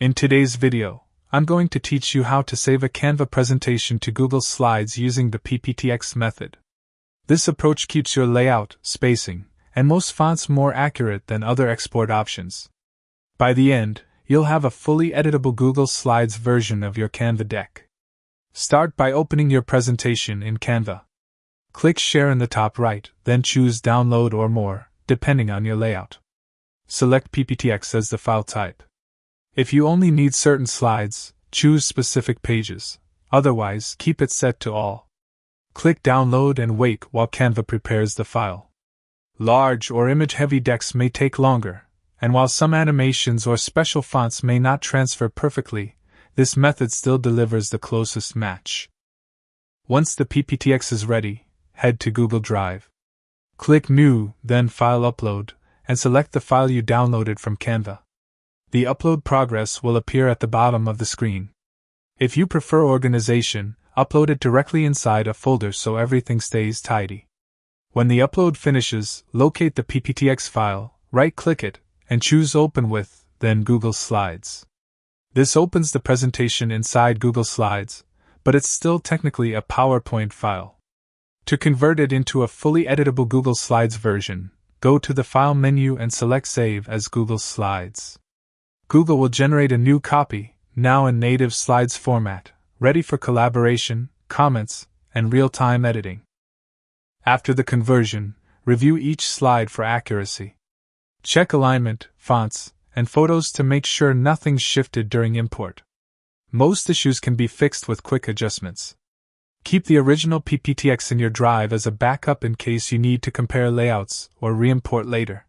In today's video, I'm going to teach you how to save a Canva presentation to Google Slides using the PPTX method. This approach keeps your layout, spacing, and most fonts more accurate than other export options. By the end, you'll have a fully editable Google Slides version of your Canva deck. Start by opening your presentation in Canva. Click Share in the top right, then choose Download or More, depending on your layout. Select PPTX as the file type. If you only need certain slides, choose specific pages, otherwise keep it set to all. Click Download and wait while Canva prepares the file. Large or image-heavy decks may take longer, and while some animations or special fonts may not transfer perfectly, this method still delivers the closest match. Once the PPTX is ready, head to Google Drive. Click New, then File Upload, and select the file you downloaded from Canva. The upload progress will appear at the bottom of the screen. If you prefer organization, upload it directly inside a folder so everything stays tidy. When the upload finishes, locate the PPTX file, right-click it, and choose Open with, then Google Slides. This opens the presentation inside Google Slides, but it's still technically a PowerPoint file. To convert it into a fully editable Google Slides version, go to the File menu and select Save as Google Slides. Google will generate a new copy, now in native Slides format, ready for collaboration, comments, and real-time editing. After the conversion, review each slide for accuracy. Check alignment, fonts, and photos to make sure nothing's shifted during import. Most issues can be fixed with quick adjustments. Keep the original PPTX in your drive as a backup in case you need to compare layouts or re-import later.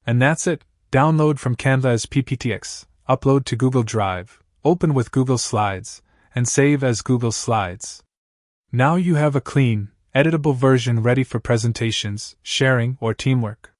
And that's it. Download from Canva as PPTX, upload to Google Drive, open with Google Slides, and save as Google Slides. Now you have a clean, editable version ready for presentations, sharing, or teamwork.